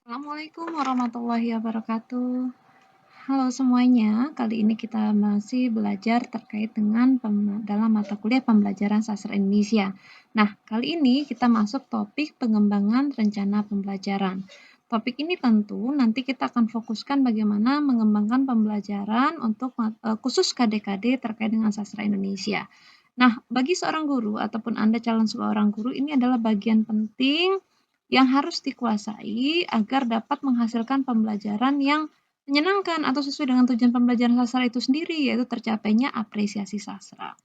Assalamualaikum warahmatullahi wabarakatuh. Halo semuanya, kali ini kita masih belajar terkait dengan dalam mata kuliah pembelajaran sastra Indonesia. Nah, kali ini kita masuk topik pengembangan rencana pembelajaran. Topik ini tentu nanti kita akan fokuskan bagaimana mengembangkan pembelajaran untuk khusus KD-KD terkait dengan sastra Indonesia. Nah, bagi seorang guru ataupun Anda calon seorang guru, ini adalah bagian penting yang harus dikuasai agar dapat menghasilkan pembelajaran yang menyenangkan atau sesuai dengan tujuan pembelajaran sastra itu sendiri, yaitu tercapainya apresiasi sastra.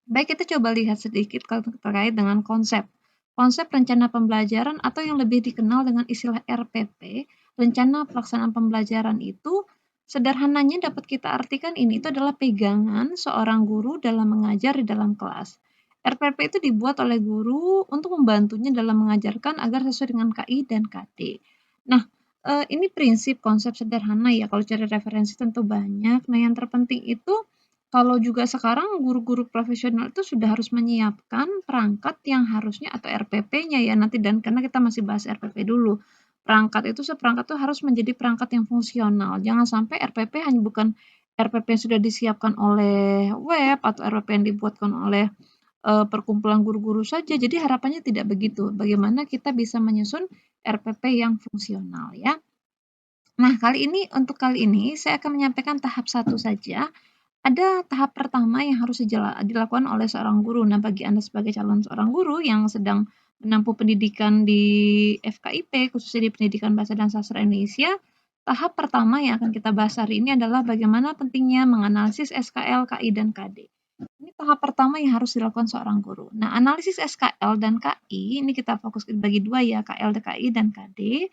Baik, kita coba lihat sedikit terkait dengan konsep. Konsep rencana pembelajaran atau yang lebih dikenal dengan istilah RPP, rencana pelaksanaan pembelajaran itu sederhananya dapat kita artikan ini itu adalah pegangan seorang guru dalam mengajar di dalam kelas. RPP itu dibuat oleh guru untuk membantunya dalam mengajarkan agar sesuai dengan KI dan KD. Nah, ini prinsip konsep sederhana ya, kalau cari referensi tentu banyak. Nah, yang terpenting itu kalau juga sekarang guru-guru profesional itu sudah harus menyiapkan perangkat yang harusnya atau RPP-nya ya nanti, dan karena kita masih bahas RPP dulu. Perangkat itu seperangkat itu harus menjadi perangkat yang fungsional. Jangan sampai RPP hanya bukan RPP yang sudah disiapkan oleh web atau RPP yang dibuatkan oleh perkumpulan guru-guru saja. Jadi harapannya tidak begitu. Bagaimana kita bisa menyusun RPP yang fungsional ya. Nah, untuk kali ini saya akan menyampaikan tahap 1 saja. Ada tahap pertama yang harus dilakukan oleh seorang guru. Nah, bagi Anda sebagai calon seorang guru yang sedang menempuh pendidikan di FKIP, khususnya di Pendidikan Bahasa dan Sastra Indonesia, tahap pertama yang akan kita bahas hari ini adalah bagaimana pentingnya menganalisis SKL, KI, dan KD. Ini tahap pertama yang harus dilakukan seorang guru. Nah, analisis SKL dan KI, ini kita fokus bagi dua ya, KL, KI, dan KD.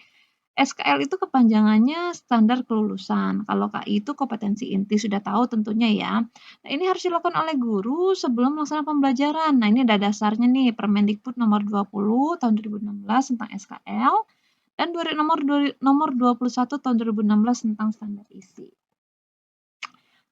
SKL itu kepanjangannya standar kelulusan. Kalau KI itu kompetensi inti, sudah tahu tentunya ya. Nah, ini harus dilakukan oleh guru sebelum melaksanakan pembelajaran. Nah, ini ada dasarnya nih, Permendikbud nomor 20 tahun 2016 tentang SKL dan nomor 21 tahun 2016 tentang standar isi.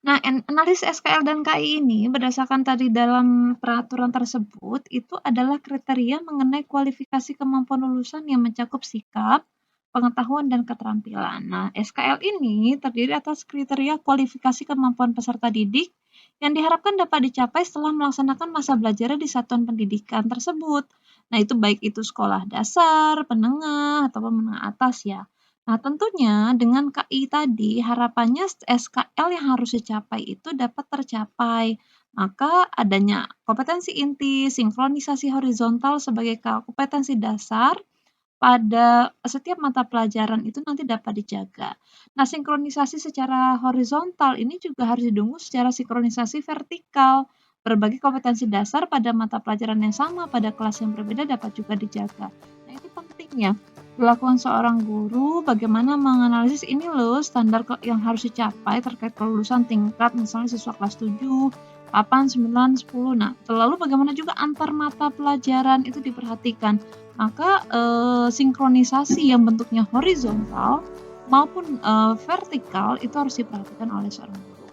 Nah, analisis SKL dan KI ini berdasarkan tadi dalam peraturan tersebut itu adalah kriteria mengenai kualifikasi kemampuan lulusan yang mencakup sikap, pengetahuan, dan keterampilan. Nah, SKL ini terdiri atas kriteria kualifikasi kemampuan peserta didik yang diharapkan dapat dicapai setelah melaksanakan masa belajar di satuan pendidikan tersebut. Nah, itu baik itu sekolah dasar, menengah, atau menengah atas ya. Nah, tentunya dengan KI tadi harapannya SKL yang harus dicapai itu dapat tercapai. Maka adanya kompetensi inti, sinkronisasi horizontal sebagai kompetensi dasar pada setiap mata pelajaran itu nanti dapat dijaga. Nah, sinkronisasi secara horizontal ini juga harus didukung secara sinkronisasi vertikal. Berbagai kompetensi dasar pada mata pelajaran yang sama pada kelas yang berbeda dapat juga dijaga. Nah, ini pentingnya dilakukan seorang guru bagaimana menganalisis ini loh standar yang harus dicapai terkait kelulusan tingkat misalnya siswa kelas 7, 8, 9, 10. Nah, lalu bagaimana juga antar mata pelajaran itu diperhatikan. Maka sinkronisasi yang bentuknya horizontal maupun vertikal itu harus diperhatikan oleh seorang guru.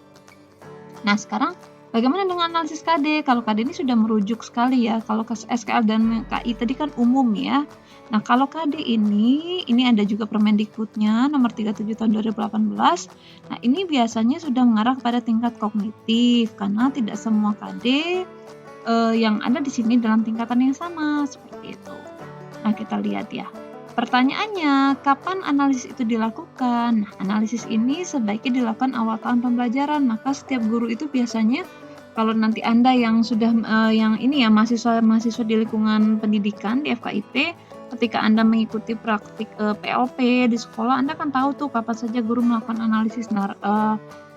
Nah, sekarang bagaimana dengan analisis KD? Kalau KD ini sudah merujuk sekali ya. Kalau SKL dan KI tadi kan umum ya. Nah, kalau KD ini ada juga Permendikbudnya nomor 37 tahun 2018. Nah, ini biasanya sudah mengarah kepada tingkat kognitif karena tidak semua KD yang ada di sini dalam tingkatan yang sama seperti itu. Nah, kita lihat ya. Pertanyaannya, kapan analisis itu dilakukan? Nah, analisis ini sebaiknya dilakukan awal tahun pembelajaran. Maka setiap guru itu biasanya kalau nanti Anda yang sudah mahasiswa di lingkungan pendidikan di FKIP, ketika Anda mengikuti praktik PLP di sekolah, Anda kan tahu tuh kapan saja guru melakukan analisis. Nah,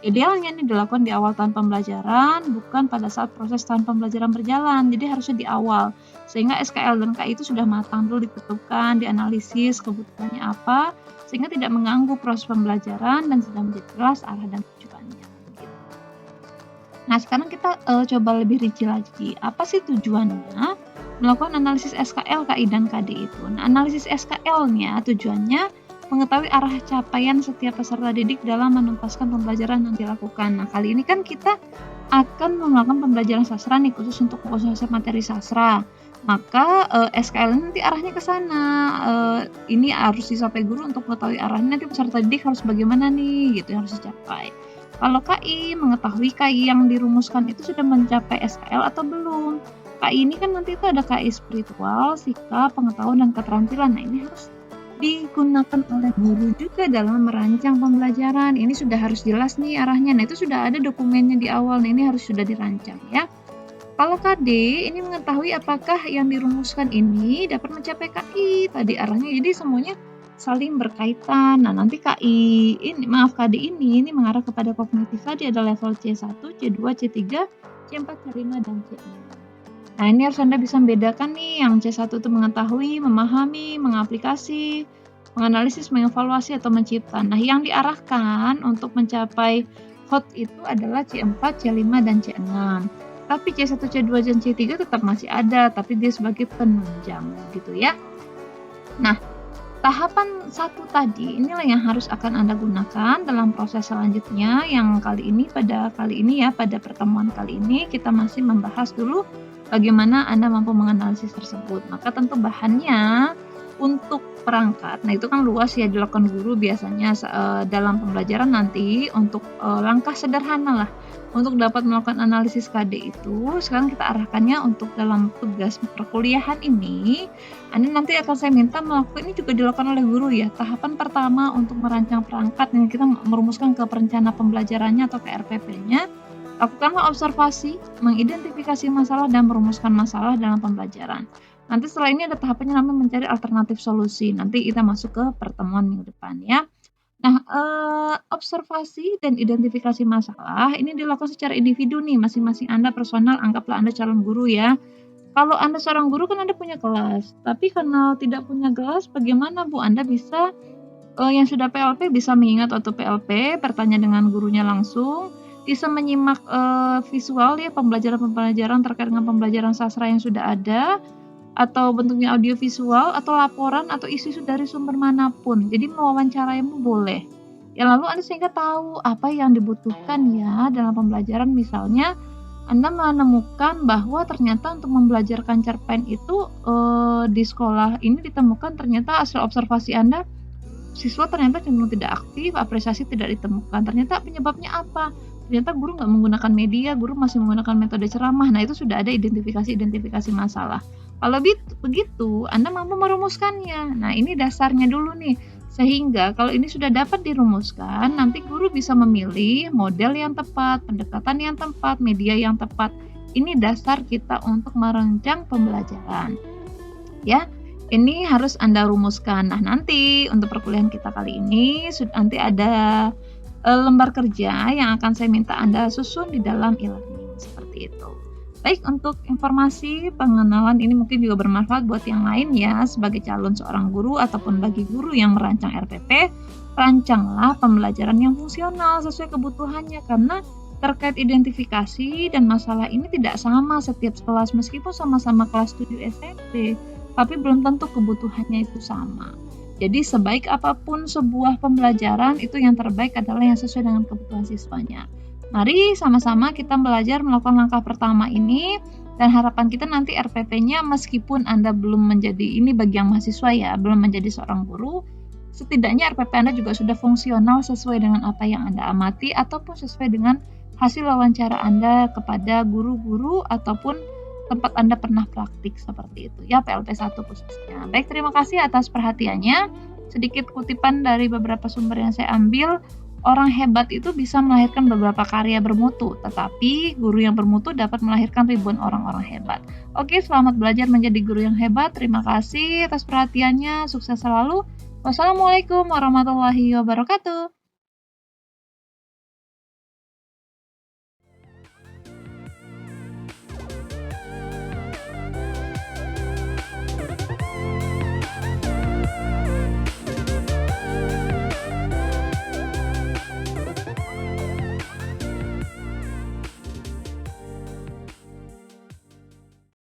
idealnya ini dilakukan di awal tahun pembelajaran, bukan pada saat proses tahun pembelajaran berjalan. Jadi harusnya di awal, sehingga SKL dan KI itu sudah matang dulu ditentukan, dianalisis kebutuhannya apa, sehingga tidak mengganggu proses pembelajaran dan sudah menjadi jelas arah dan tujuannya. Gitu. Nah, sekarang kita coba lebih rinci lagi. Apa sih tujuannya melakukan analisis SKL, KI, dan KD itu? Nah, analisis SKL-nya tujuannya mengetahui arah capaian setiap peserta didik dalam menuntaskan pembelajaran yang dilakukan. Nah, kali ini kan kita akan melakukan pembelajaran sastra nih khusus untuk memproses materi sastra. Maka SKL nanti arahnya ke sana. Ini harus dicapai guru untuk mengetahui arahnya nanti peserta didik harus bagaimana nih gitu yang harus dicapai. Kalau KI mengetahui KI yang dirumuskan itu sudah mencapai SKL atau belum. KI ini kan nanti itu ada KI spiritual, sikap, pengetahuan, dan keterampilan. Nah ini harus digunakan oleh guru juga dalam merancang pembelajaran. Ini sudah harus jelas nih arahnya. Nah itu sudah ada dokumennya di awal. Nah ini harus sudah dirancang ya. Kalau KD ini mengetahui apakah yang dirumuskan ini dapat mencapai KI tadi arahnya. Jadi semuanya saling berkaitan. Nah, nanti KD ini mengarah kepada kognitif tadi ada level C1, C2, C3, C4, C5 dan C6. Nah, ini harus Anda bisa membedakan nih yang C1 itu mengetahui, memahami, mengaplikasi, menganalisis, mengevaluasi atau mencipta. Nah, yang diarahkan untuk mencapai hot itu adalah C4, C5 dan C6. Tapi C1, C2, dan C3 tetap masih ada, tapi dia sebagai penunjang gitu ya. Nah, tahapan 1 tadi inilah yang harus akan Anda gunakan dalam proses selanjutnya yang pada pertemuan kali ini kita masih membahas dulu bagaimana Anda mampu menganalisis tersebut. Maka tentu bahannya untuk perangkat, nah itu kan luas ya dilakukan guru biasanya dalam pembelajaran nanti untuk langkah sederhana lah untuk dapat melakukan analisis KD itu. Sekarang kita arahkannya untuk dalam tugas perkuliahan ini, Anda nanti akan saya minta melakukan ini juga dilakukan oleh guru ya. Tahapan pertama untuk merancang perangkat yang kita merumuskan ke perencana pembelajarannya atau ke RPP-nya. Lakukanlah observasi, mengidentifikasi masalah dan merumuskan masalah dalam pembelajaran. Nanti setelah ini ada tahapannya namanya mencari alternatif solusi. Nanti kita masuk ke pertemuan minggu depan ya. Nah, observasi dan identifikasi masalah ini dilakukan secara individu nih, masing-masing Anda personal, anggaplah Anda calon guru ya. Kalau Anda seorang guru kan Anda punya kelas, tapi karena tidak punya kelas, bagaimana Bu? Anda bisa, yang sudah PLP bisa mengingat waktu PLP, bertanya dengan gurunya langsung, bisa menyimak visual ya pembelajaran-pembelajaran terkait dengan pembelajaran sastra yang sudah ada, atau bentuknya audio visual atau laporan atau isi dari sumber manapun. Jadi mewawancaraimu boleh. Ya lalu Anda sehingga tahu apa yang dibutuhkan ya dalam pembelajaran. Misalnya Anda menemukan bahwa ternyata untuk membelajarkan cerpen itu di sekolah ini ditemukan ternyata hasil observasi Anda siswa ternyata cenderung tidak aktif, apresiasi tidak ditemukan. Ternyata penyebabnya apa? Ternyata guru nggak menggunakan media, guru masih menggunakan metode ceramah. Nah itu sudah ada identifikasi masalah. Kalau begitu, Anda mampu merumuskannya. Nah, ini dasarnya dulu nih. Sehingga kalau ini sudah dapat dirumuskan, nanti guru bisa memilih model yang tepat, pendekatan yang tepat, media yang tepat. Ini dasar kita untuk merancang pembelajaran. Ya, ini harus Anda rumuskan. Nah, nanti untuk perkuliahan kita kali ini, nanti ada lembar kerja yang akan saya minta Anda susun di dalam e-learning. Seperti itu. Baik, untuk informasi pengenalan ini mungkin juga bermanfaat buat yang lain ya, sebagai calon seorang guru ataupun bagi guru yang merancang RPP, rancanglah pembelajaran yang fungsional sesuai kebutuhannya karena terkait identifikasi dan masalah ini tidak sama setiap kelas meskipun sama-sama kelas 7 SMP, tapi belum tentu kebutuhannya itu sama. Jadi sebaik apapun sebuah pembelajaran itu yang terbaik adalah yang sesuai dengan kebutuhan siswanya. Mari sama-sama kita belajar melakukan langkah pertama ini dan harapan kita nanti RPP-nya meskipun Anda belum menjadi ini bagi yang mahasiswa ya, belum menjadi seorang guru, setidaknya RPP Anda juga sudah fungsional sesuai dengan apa yang Anda amati ataupun sesuai dengan hasil wawancara Anda kepada guru-guru ataupun tempat Anda pernah praktik seperti itu ya, PLP 1 khususnya. Baik, terima kasih atas perhatiannya. Sedikit kutipan dari beberapa sumber yang saya ambil. Orang hebat itu bisa melahirkan beberapa karya bermutu, tetapi guru yang bermutu dapat melahirkan ribuan orang-orang hebat. Oke, selamat belajar menjadi guru yang hebat. Terima kasih atas perhatiannya. Sukses selalu. Wassalamualaikum warahmatullahi wabarakatuh.